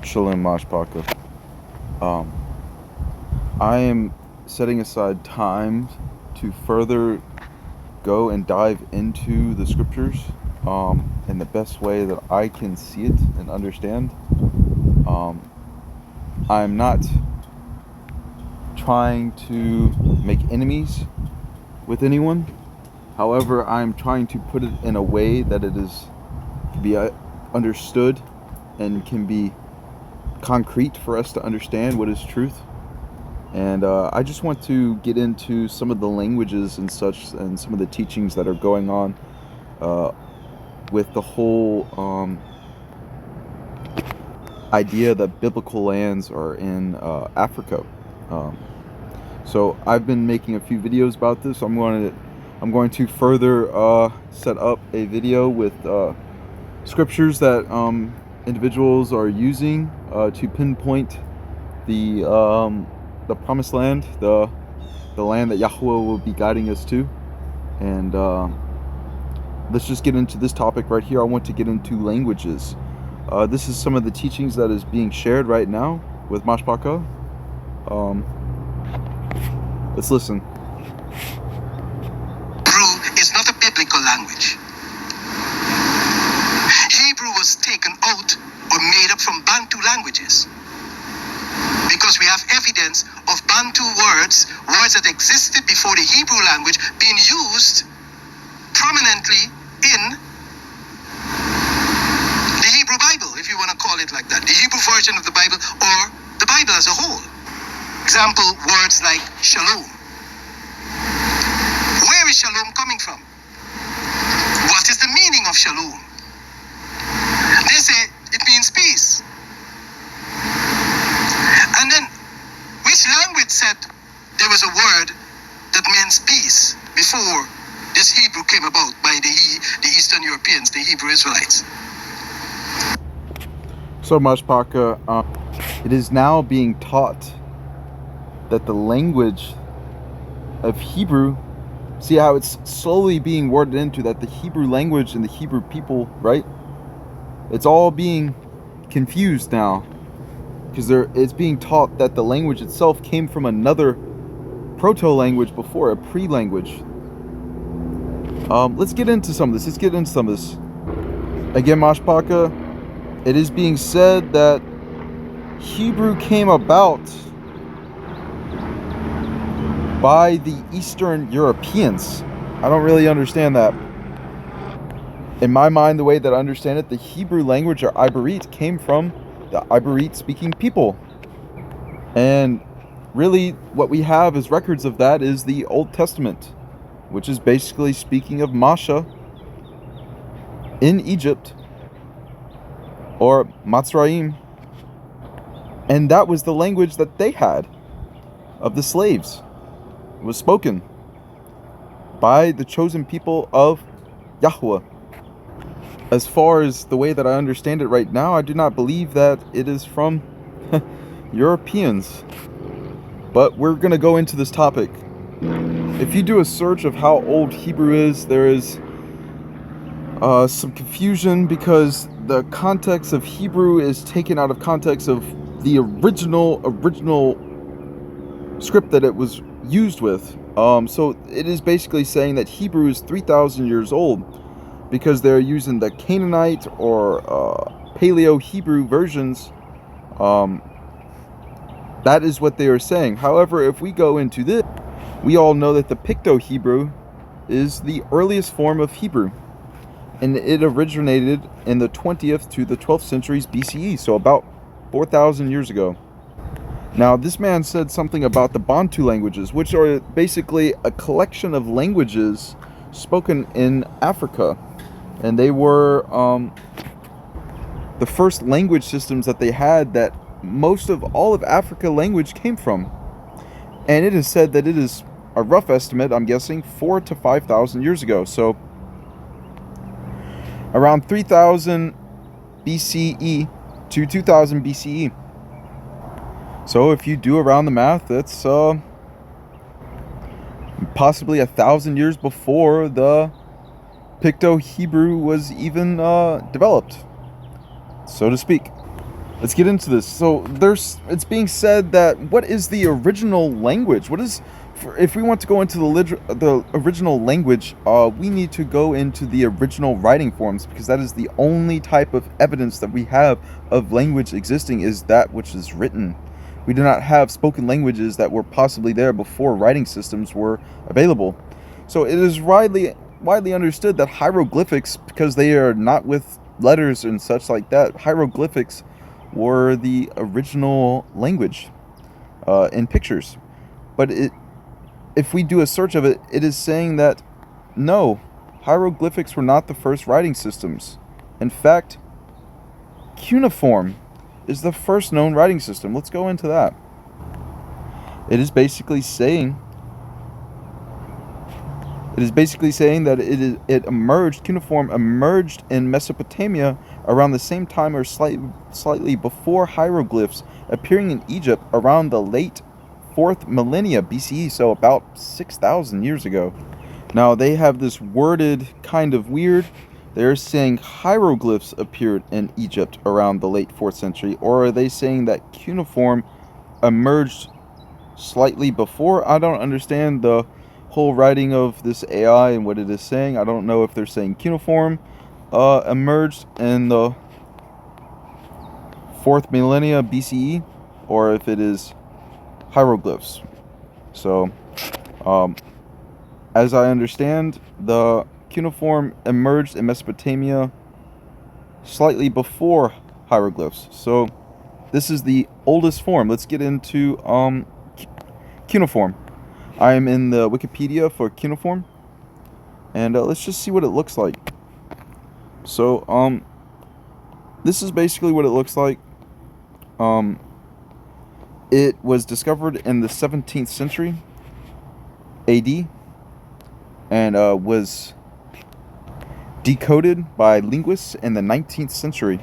Shalom Mashpaka. I am setting aside time to further go and dive into the scriptures in the best way that I can see it and understand. I'm not trying to make enemies with anyone. However, I'm trying to put it in a way that it can be understood and can be concrete for us to understand what is truth. And I just want to get into some of the languages and such, and some of the teachings that are going on with the whole idea that biblical lands are in Africa. So I've been making a few videos about this. I'm going to further set up a video with scriptures that individuals are using to pinpoint the promised land, the land that Yahweh will be guiding us to. And let's just get into this topic right here. I want to get into languages. This is some of the teachings that is being shared right now with Mashpaka. Let's listen. Hebrew is not a biblical language. Hebrew was taken out or made up from Bantu languages, because we have evidence of Bantu words that existed before the Hebrew language, being used prominently in the Hebrew Bible, if you want to call it like that, the Hebrew version of the Bible, or the Bible as a whole. Example, words like shalom. Where is shalom coming from? What is the meaning of shalom? They say it means peace. And then, which language said there was a word that means peace before this Hebrew came about by the Eastern Europeans, the Hebrew Israelites? So Mashpaka, it is now being taught that the language of Hebrew, see how it's slowly being worded into that the Hebrew language and the Hebrew people, right? It's all being confused now, because it's being taught that the language itself came from another proto-language before, a pre-language. Let's get into some of this. Again, Mashpaka, it is being said that Hebrew came about by the Eastern Europeans. I don't really understand that. In my mind, the way that I understand it, the Hebrew language, or Iberite, came from the Iberite-speaking people. And really, what we have as records of that is the Old Testament, which is basically speaking of Masha in Egypt, or Matzraim. And that was the language that they had of the slaves. It was spoken by the chosen people of Yahweh. As far as the way that I understand it right now, I do not believe that it is from Europeans. But we're going to go into this topic. If you do a search of how old Hebrew is, there is some confusion, because the context of Hebrew is taken out of context of the original script that it was used with. So it is basically saying that Hebrew is 3,000 years old, because they're using the Canaanite or Paleo-Hebrew versions. That is what they are saying. However, if we go into this, we all know that the Picto-Hebrew is the earliest form of Hebrew, and it originated in the 20th to the 12th centuries BCE, so about 4,000 years ago. Now, this man said something about the Bantu languages, which are basically a collection of languages spoken in Africa. And they were the first language systems that they had, that most of all of Africa language came from. And it is said that it is a rough estimate, I'm guessing, 4,000 to 5,000 years ago. So around 3,000 BCE to 2,000 BCE. So if you do around the math, that's possibly 1,000 years before the Picto-Hebrew was even developed, so to speak. Let's get into this. So it's being said that what is the original language? If we want to go into the original language, we need to go into the original writing forms, because that is the only type of evidence that we have of language existing, is that which is written. We do not have spoken languages that were possibly there before writing systems were available. So it is widely understood that hieroglyphics, because they are not with letters and such like that, hieroglyphics were the original language in pictures. But if we do a search of it, it is saying that no, hieroglyphics were not the first writing systems. In fact, cuneiform is the first known writing system. Let's go into that. It is basically saying that cuneiform emerged in Mesopotamia around the same time or slightly before hieroglyphs appearing in Egypt around the late 4th millennia BCE, so about 6,000 years ago. Now they have this worded kind of weird. They're saying hieroglyphs appeared in Egypt around the late 4th century, or are they saying that cuneiform emerged slightly before? I don't understand the whole writing of this AI and what it is saying. I don't know if they're saying cuneiform emerged in the 4th millennia BCE, or if it is hieroglyphs. So, as I understand, the cuneiform emerged in Mesopotamia slightly before hieroglyphs. So, this is the oldest form. Let's get into cuneiform. I am in the Wikipedia for cuneiform, and let's just see what it looks like. So, this is basically what it looks like. It was discovered in the 17th century AD, and was decoded by linguists in the 19th century.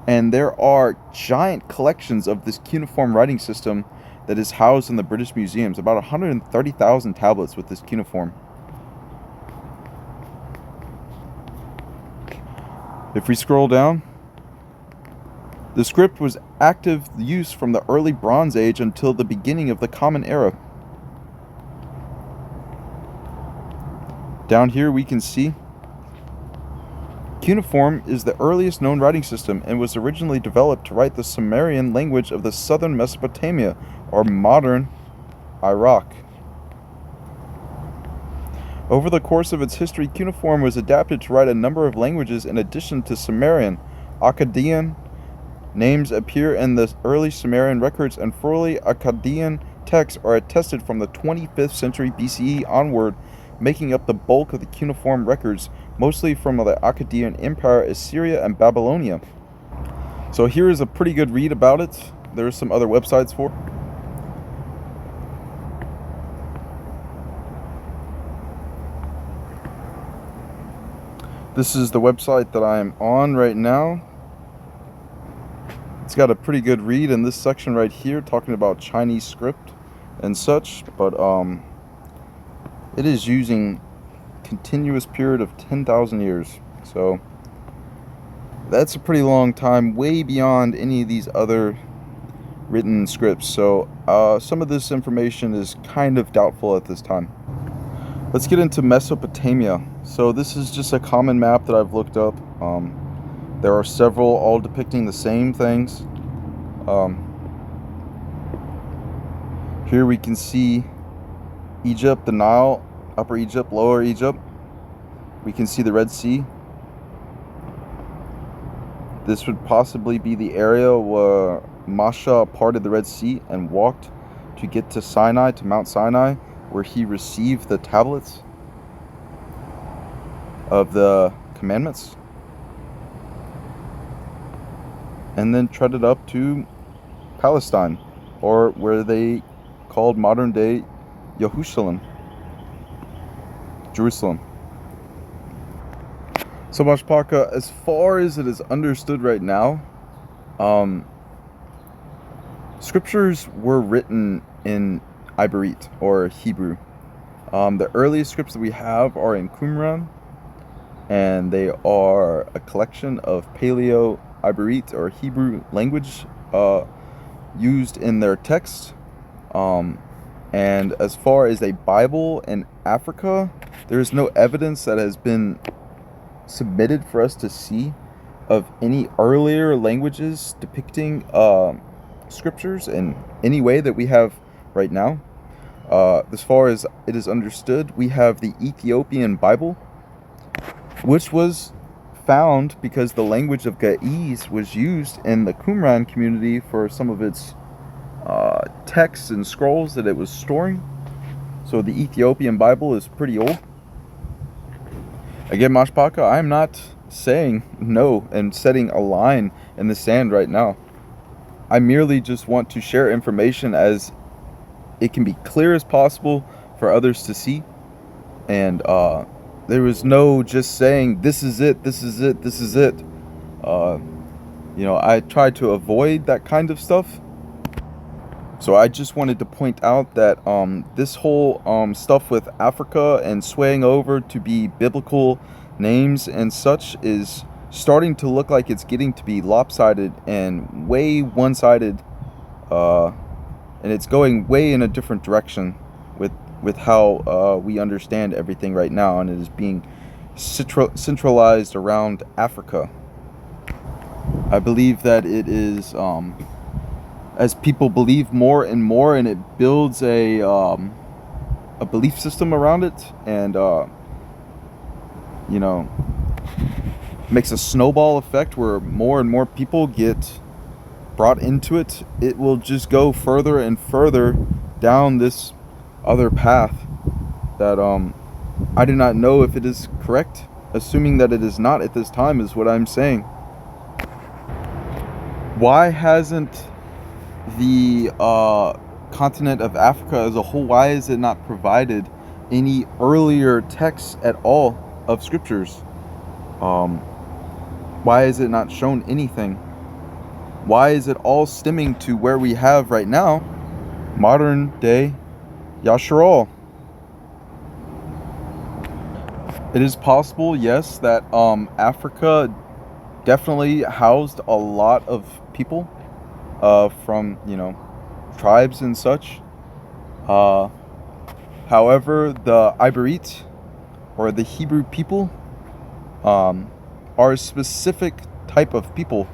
And there are giant collections of this cuneiform writing system that is housed in the British museums, about 130,000 tablets with this cuneiform. If we scroll down, the script was active use from the early Bronze Age until the beginning of the Common Era. Down here we can see cuneiform is the earliest known writing system and was originally developed to write the Sumerian language of the southern Mesopotamia, or modern Iraq. Over the course of its history, cuneiform was adapted to write a number of languages in addition to Sumerian. Akkadian names appear in the early Sumerian records, and early Akkadian texts are attested from the 25th century BCE onward, making up the bulk of the cuneiform records, mostly from the Akkadian Empire, Assyria, and Babylonia. So here is a pretty good read about it. There's some other websites for it. This is the website that I am on right now. It's got a pretty good read in this section right here, talking about Chinese script and such, but it is using continuous period of 10,000 years. So that's a pretty long time, way beyond any of these other written scripts. So some of this information is kind of doubtful at this time. Let's get into Mesopotamia. So this is just a common map that I've looked up. There are several, all depicting the same things. Here we can see Egypt, the Nile, Upper Egypt, Lower Egypt. We can see the Red Sea. This would possibly be the area where Moshe parted the Red Sea and walked to get to Sinai, to Mount Sinai, where he received the tablets of the commandments, and then treaded up to Palestine, or where they called modern day Jerusalem. So Mashpaka, as far as it is understood right now, scriptures were written in Iberite, or Hebrew. The earliest scripts that we have are in Qumran, and they are a collection of Paleo Iberit or Hebrew language used in their text. And as far as a Bible in Africa, there is no evidence that has been submitted for us to see of any earlier languages depicting scriptures in any way that we have right now. As far as it is understood, we have the Ethiopian Bible, which was found because the language of Ge'ez was used in the Qumran community for some of its texts and scrolls that it was storing. So the Ethiopian Bible is pretty old. Again, Mashpaka, I am not saying no and setting a line in the sand right now. I merely just want to share information as it can be clear as possible for others to see. And there was no just saying, this is it, this is it, this is it. I tried to avoid that kind of stuff. So I just wanted to point out that this whole stuff with Africa and swaying over to be biblical names and such is starting to look like it's getting to be lopsided and way one-sided, and it's going way in a different direction with how we understand everything right now, and it is being centralized around Africa. I believe that it is as people believe more and more, and it builds a belief system around it, and makes a snowball effect where more and more people get brought into it. It will just go further and further down this other path that I do not know if it is correct. Assuming that it is not at this time is what I'm saying. Why hasn't the continent of Africa as a whole, why is it not provided any earlier texts at all of scriptures? Why is it not shown anything? Why is it all stemming to where we have right now modern day Yasharal? It is possible, yes, that Africa definitely housed a lot of people from tribes and such. However, the Iberit or the Hebrew people are a specific type of people.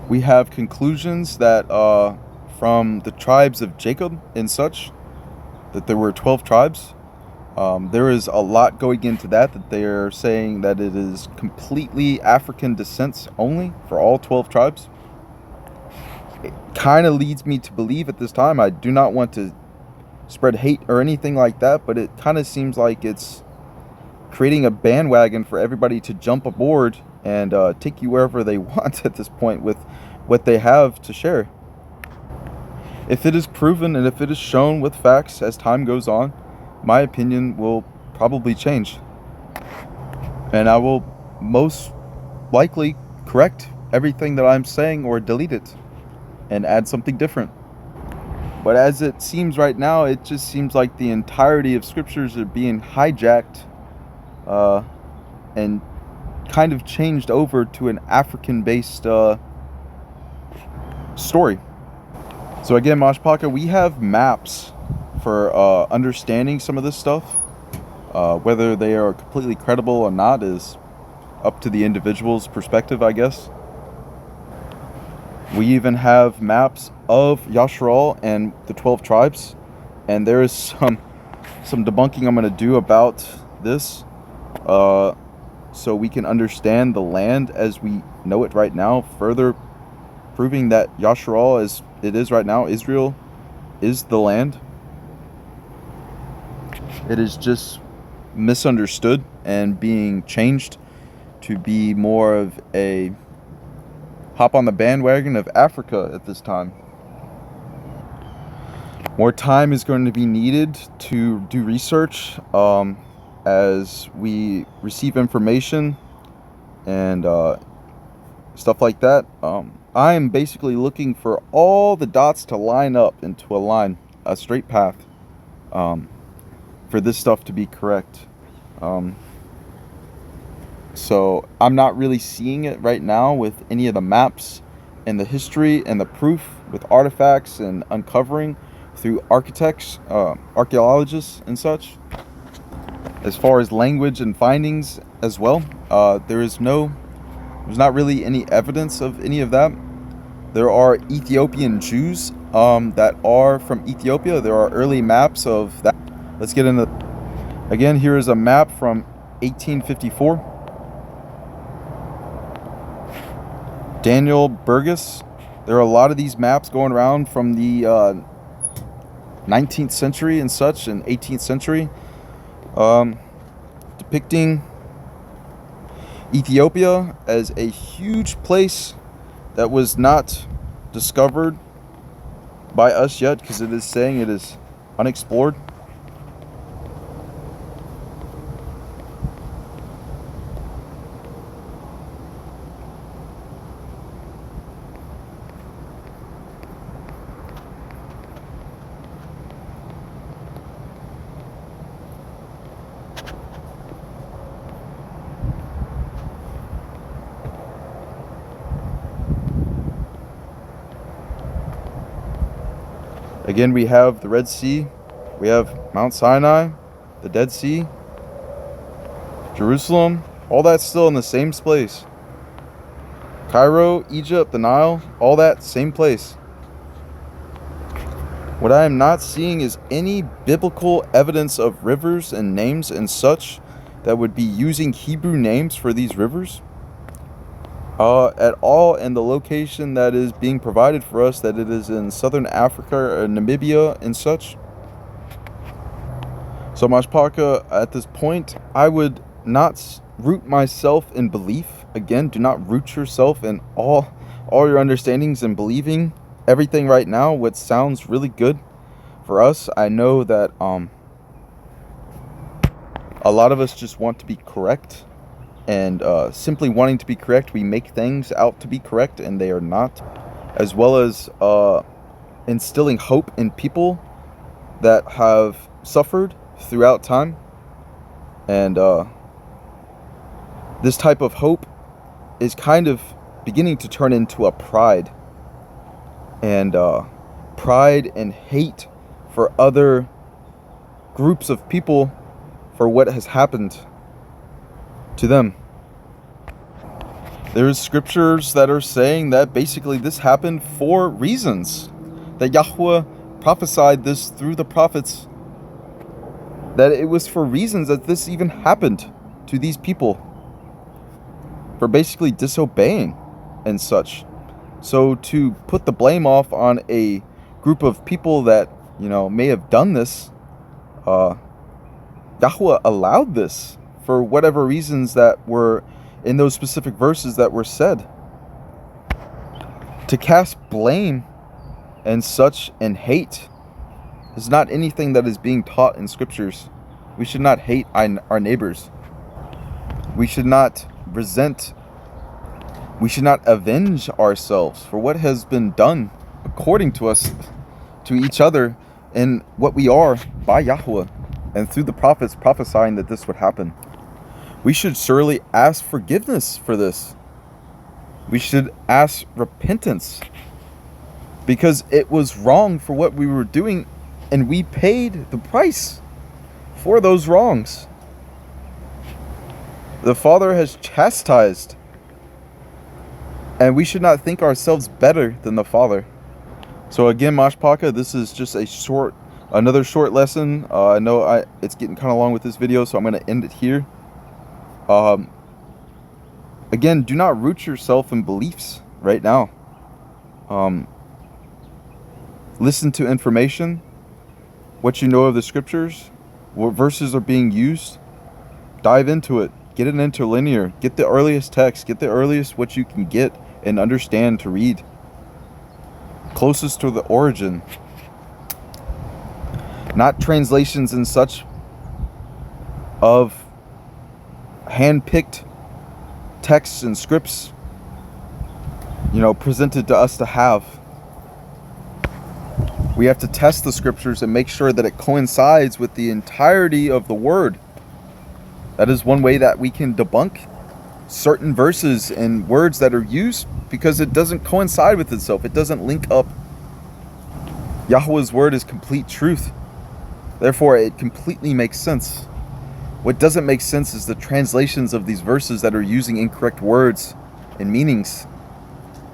We have conclusions that from the tribes of Jacob and such, that there were 12 tribes. There is a lot going into that they are saying that it is completely African descent only for all 12 tribes. It kind of leads me to believe at this time, I do not want to spread hate or anything like that, but it kind of seems like it's creating a bandwagon for everybody to jump aboard and take you wherever they want at this point with what they have to share. If it is proven and if it is shown with facts as time goes on, my opinion will probably change. And I will most likely correct everything that I'm saying or delete it and add something different. But as it seems right now, it just seems like the entirety of scriptures are being hijacked and kind of changed over to an African-based story. So again, Mashpaka, we have maps for understanding some of this stuff. Whether they are completely credible or not is up to the individual's perspective, I guess. We even have maps of Yasharal and the 12 tribes, and there is some debunking I'm going to do about this, so we can understand the land as we know it right now, further proving that Yasharal, as it is right now, Israel is the land. It is just misunderstood and being changed to be more of a hop on the bandwagon of Africa at this time. More time is going to be needed to do research as we receive information and stuff like that. I am basically looking for all the dots to line up into a line, a straight path, for this stuff to be correct. So I'm not really seeing it right now with any of the maps and the history and the proof with artifacts and uncovering through architects, archaeologists and such. As far as language and findings as well, there's not really any evidence of any of that. There are Ethiopian Jews that are from Ethiopia. There are early maps of that. Let's get into. Again, here is a map from 1854. Daniel Burgess. There are a lot of these maps going around from the 19th century and such, and 18th century, depicting Ethiopia as a huge place that was not discovered by us yet, because it is saying it is unexplored. Again, we have the Red Sea, we have Mount Sinai, the Dead Sea, Jerusalem, all that's still in the same place. Cairo, Egypt, the Nile, all that same place. What I am not seeing is any biblical evidence of rivers and names and such that would be using Hebrew names for these rivers at all, and the location that is being provided for us, that it is in southern Africa or Namibia and such. So Mashpaka, at this point, I would not root myself in belief. Again, do not root yourself in all your understandings and believing everything right now. What sounds really good for us, I know that a lot of us just want to be correct, and simply wanting to be correct, we make things out to be correct and they are not, as well as instilling hope in people that have suffered throughout time. And this type of hope is kind of beginning to turn into a pride, and pride and hate for other groups of people for what has happened to them. There's scriptures that are saying that basically this happened for reasons, that Yahweh prophesied this through the prophets, that it was for reasons that this even happened to these people, for basically disobeying and such. So to put the blame off on a group of people that, may have done this, Yahweh allowed this for whatever reasons that were in those specific verses that were said. To cast blame and such and hate is not anything that is being taught in scriptures. We should not hate our neighbors. We should not resent. We should not avenge ourselves for what has been done according to us, to each other, and what we are by Yahweh and through the prophets prophesying that this would happen. We should surely ask forgiveness for this. We should ask repentance, because it was wrong for what we were doing, and we paid the price for those wrongs. The Father has chastised, and we should not think ourselves better than the Father. So again, Mashpaka, this is just another short lesson. I know it's getting kind of long with this video, so I'm going to end it here. Again, do not root yourself in beliefs right now. Listen to information, what you know of the scriptures, what verses are being used. Dive into it. Get an interlinear. Get the earliest text. Get the earliest what you can get and understand to read. Closest to the origin. Not translations and such of hand-picked texts and scripts, presented to us to have. We have to test the scriptures and make sure that it coincides with the entirety of the word. That is one way that we can debunk certain verses and words that are used because it doesn't coincide with itself. It doesn't link up. Yahweh's word is complete truth. Therefore, it completely makes sense. What doesn't make sense is the translations of these verses that are using incorrect words and meanings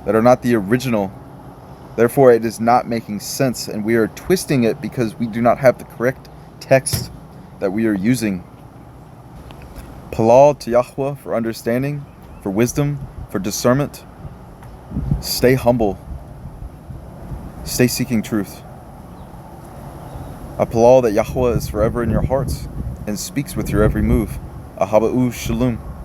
that are not the original. Therefore, it is not making sense, and we are twisting it because we do not have the correct text that we are using. Palal to Yahweh for understanding, for wisdom, for discernment. Stay humble. Stay seeking truth. A palal that Yahweh is forever in your hearts and speaks with your every move. Ahaba'u Shalom.